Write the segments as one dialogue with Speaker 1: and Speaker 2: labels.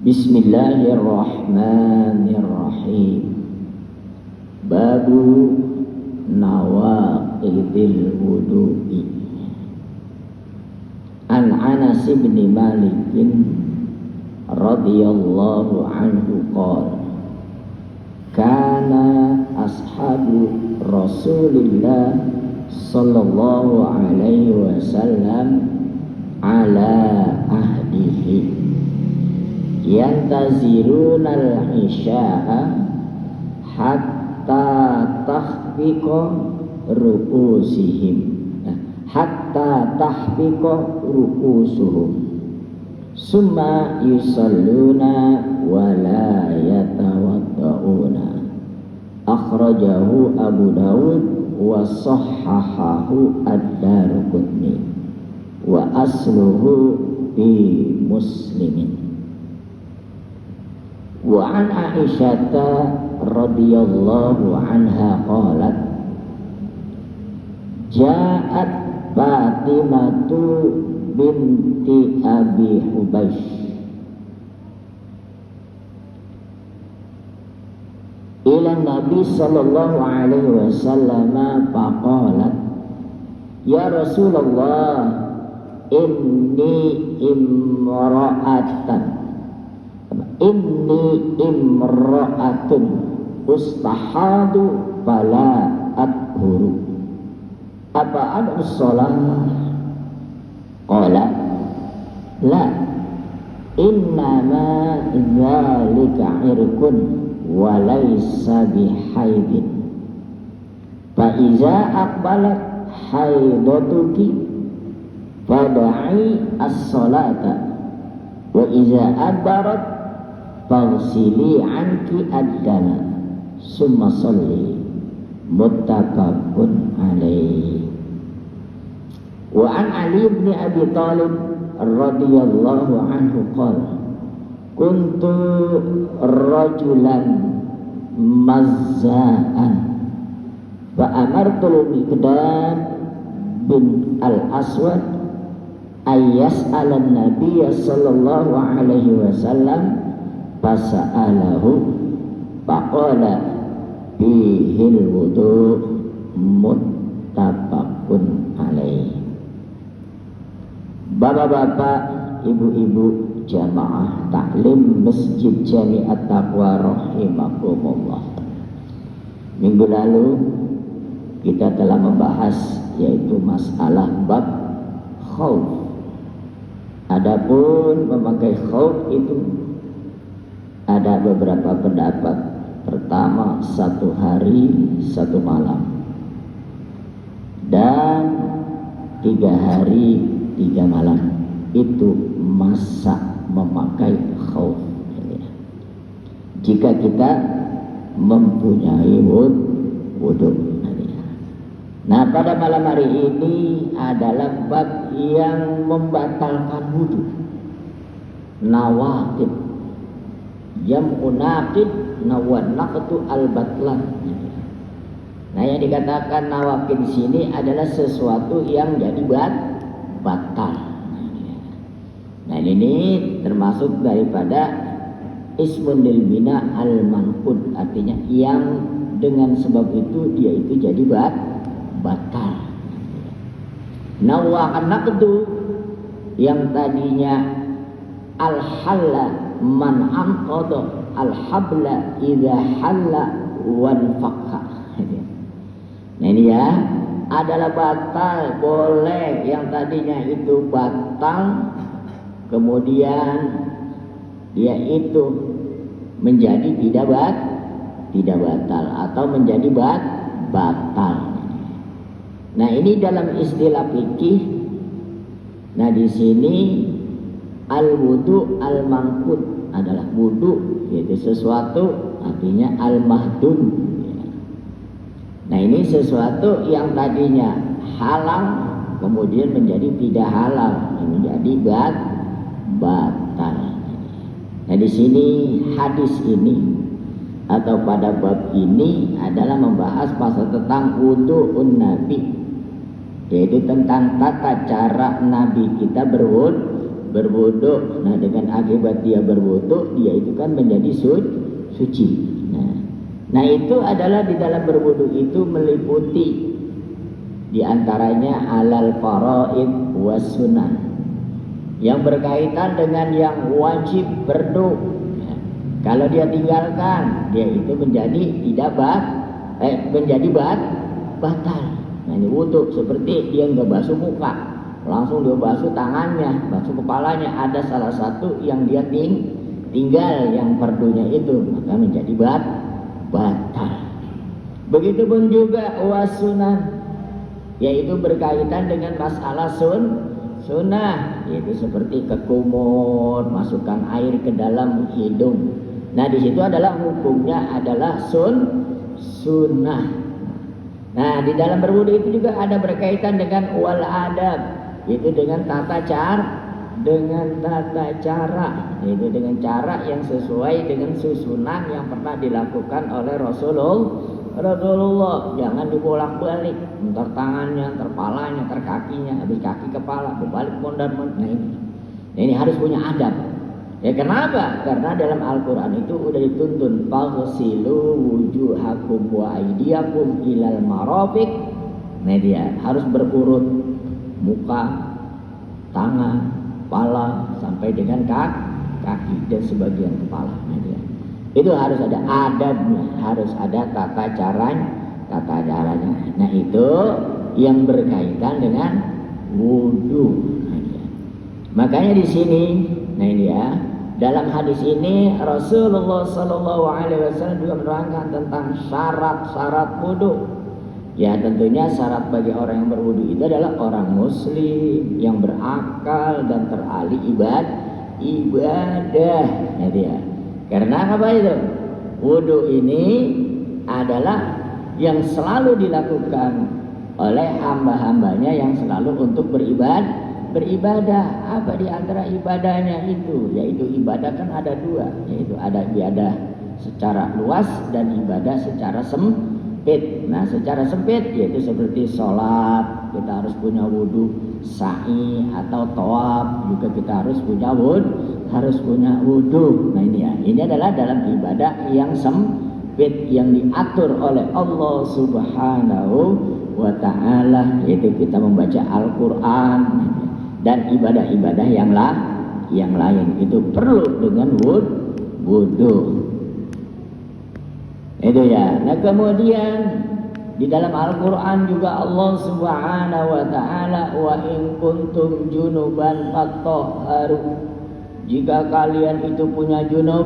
Speaker 1: Bismillahirrahmanirrahim. Babu nawaqidil wudu'i. An Anas bin Malik radhiyallahu anhu qala kana ashabu Rasulillah sallallahu alaihi wasallam ala ahdihi yantaziruna al-isya'a hatta tahfiqa ru'usihim hatta tahfiqa ru'usuhum summa yusalluna wa la yatawadda'una. Akhrajahu Abu Dawud wa sahhahahu ad-Daraqutni wa asluhu bi Muslimin. Wa an Aisyah radhiyallahu anha qalat ja'at Fatimatu binti Abi Hubaysh ila Nabi sallallahu alaihi wasallam faqalat ya Rasulullah inni imra'atun ustahadu fala adhuru apa ada sholat? Qala la innama dzalika irqun wa laysa bihaidin fa iza aqbalat haidatuki fad'i as-salata wa iza adbarat faghsili anki ad-dama summa sholli. Muttafaqun alaih. Wa an Ali bin Abi Thalib radhiyallahu anhu qala kuntu rajulan mazza'an wa amartul Miqdad bin al-Aswad ayyas'ala an-nabiy sallallahu alaihi wasallam fasa'alahu faqala bihil wudu muttafaqun alaih. Bapak-bapak, ibu-ibu jamaah taklim Masjid Jami'at Taqwa rahimakumullah. Minggu lalu kita telah membahas yaitu masalah bab khauf. Adapun memakai khauf itu ada beberapa pendapat. Pertama 1 hari 1 malam dan 3 hari 3 malam itu masa memakai khauf jika kita mempunyai wudu. Nah pada malam hari ini adalah bab yang membatalkan wudu, nawaqid jam'u naqid nawan naqtu al-batlan. Nah yang dikatakan nawaqid di sini adalah sesuatu yang jadi batal. Nah ini termasuk daripada ismun lil bina al-manqud, artinya yang dengan sebab itu dia itu jadi batal. Nawa naqdu yang tadinya al-halla man anqadha al-habla idza halla wan fakha. Nah ini ya adalah batal, boleh yang tadinya itu batal kemudian dia itu menjadi tidak batal atau menjadi batal. Nah ini dalam istilah fikih. Nah di sini al-wudu al-manqud adalah wudu yaitu sesuatu artinya al-mahdum. Nah ini sesuatu yang tadinya halal kemudian menjadi tidak halal, menjadi batal. Nah di sini hadis ini atau pada bab ini adalah membahas pasal tentang wudu'un Nabi, yaitu tentang tata cara Nabi kita berwudu. Nah, dengan akibat dia berwudu, dia itu kan menjadi suci. Nah, itu adalah di dalam berwudu itu meliputi di antaranya alal faraid was sunnah, yang berkaitan dengan yang wajib berdu. Kalau dia tinggalkan, dia itu menjadi batal. Nah, ini wudu seperti dia nggak basuh muka, langsung dia basuh tangannya, basuh kepalanya. Ada salah satu yang dia tinggal yang fardunya itu, maka menjadi batal. Begitupun juga wasunan, yaitu berkaitan dengan masalah sunnah, yaitu seperti ke kumur, masukkan air ke dalam hidung. Nah, di situ adalah hukumnya adalah sunnah. Nah, di dalam berwudu itu juga ada berkaitan dengan wal adab, yaitu dengan tata cara, yaitu dengan cara yang sesuai dengan susunan yang pernah dilakukan oleh Rasulullah. Jangan dibolak-balik, entar tangannya, entar palanya, entar kakinya, habis kaki kepala, berbalik mondar-mandir. Nah, ini harus punya adab. Ya, kenapa? Karena dalam Al-Quran itu udah dituntun faghsilu wujuhakum wa aydiyakum ilal marafiq. Nah, dia harus berurut muka, tangan, kepala sampai dengan kaki dan sebagian kepala. Nah, dia. Itu harus ada adabnya, harus ada tata caranya. Nah, itu yang berkaitan dengan wudu. Nah, dia. Makanya di sini, nah ini ya, dalam hadis ini Rasulullah SAW juga menerangkan tentang syarat-syarat wudu. Ya, tentunya syarat bagi orang yang berwudu itu adalah orang muslim yang berakal dan terahli ibadah. Nah, dia. Karena apa itu? Wudu ini adalah yang selalu dilakukan oleh hamba-hambanya yang selalu untuk beribadah. Apa di antara ibadahnya itu? Yaitu ibadah kan ada dua, yaitu ada ibadah secara luas dan ibadah secara sempit. Nah, secara sempit yaitu seperti sholat, kita harus punya wudu, sa'i atau tawaf juga kita harus punya wudu. Nah, ini adalah dalam ibadah yang sempit yang diatur oleh Allah Subhanahu wa ta'ala, yaitu kita membaca Al-Quran dan ibadah-ibadah yang lain itu perlu dengan wudu. Itu ya. Nah, kemudian di dalam Al-Quran juga Allah Subhanahu wa ta'ala wa in kuntum junuban fattahharu. Jika kalian itu punya junub,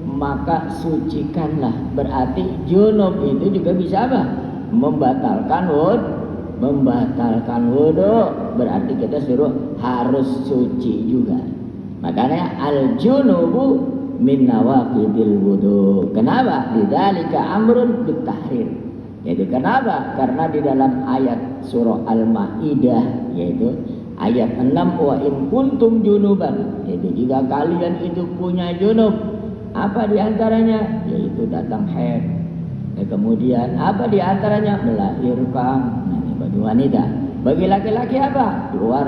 Speaker 1: maka sucikanlah. Berarti junub itu juga bisa apa? Membatalkan wudu. Berarti kita suruh harus suci juga. Makanya al-junubu min nawaqidil wudu. Kenapa? Lidzalika amrun bitahrir. Yaitu kenapa? Karena di dalam ayat surah Al-Maidah, yaitu ayat 6, wa in kuntum junuban, yaitu jika kalian itu punya junub, apa di antaranya? Yaitu datang haid. Kemudian apa di antaranya? Melahirkan. Nah, ini bagi wanita. Bagi laki-laki apa? Keluar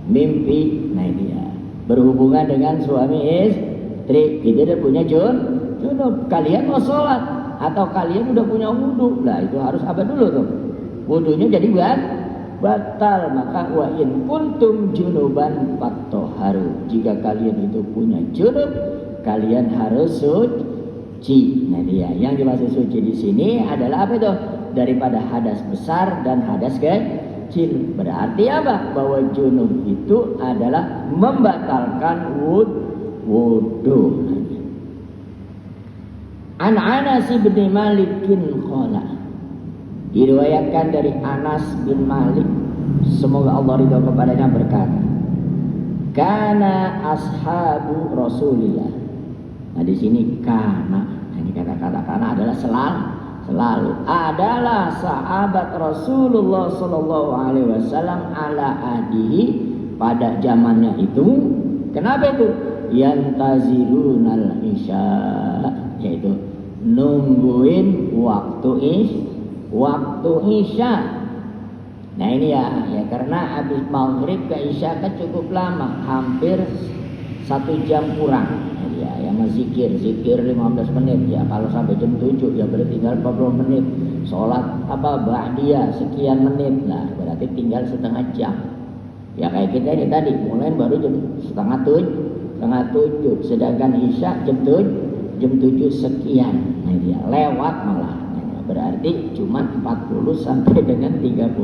Speaker 1: mimpi. Nah, dia berhubungan dengan suami istri. Itu dia punya junub. Kalian mau sholat atau kalian udah punya wudu, nah itu harus apa dulu tuh? Wudunya jadi batal. Maka wa in kuntum junuban fattahharu. Jika kalian itu punya junub, kalian harus suci. Nah, dia yang dimaksud suci di sini adalah apa itu? Daripada hadas besar dan hadas kecil. Berarti apa? Bahwa junub itu adalah membatalkan wudu. An Anas bin Malik qala, diriwayatkan dari Anas bin Malik, semoga Allah ridha kepadanya, berkata, kana ashabu Rasulillah. Nah, di sini kana, ini kata-kata kana adalah selalu adalah sahabat Rasulullah sallallahu alaihi wasallam ala ahdihi, pada zamannya itu. Kenapa itu? Yantazirunal isya, yaitu nungguin waktu isya. Nah ini ya karena habis maghrib ke isya kan cukup lama, hampir 1 jam kurang. Ya yang zikir 15 menit ya, kalau sampai jam 7 ya berarti tinggal 40 menit. Sholat ba'diyah sekian menit, nah berarti tinggal setengah jam. Ya kayak kita ini tadi mulai baru jam setengah 7, sedangkan isya jam 7 sekian. Nah dia lewat malah. Nah, berarti cuma 40 sampai dengan 35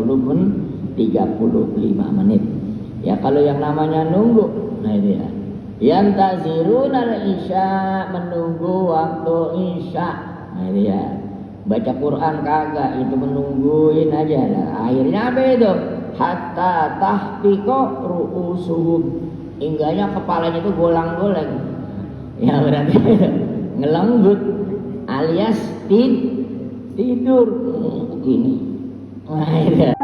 Speaker 1: menit. Ya kalau yang namanya nunggu, nah dia yantazirunal isya, menunggu waktu isya. Nah dia baca Quran kagak, itu menungguin aja. Nah, akhirnya apa itu? Hatta tahqiqa ru'usuhum, hingganya kepalanya itu golang-golang. Ya berarti ngelembut alias tidur begini. Nah,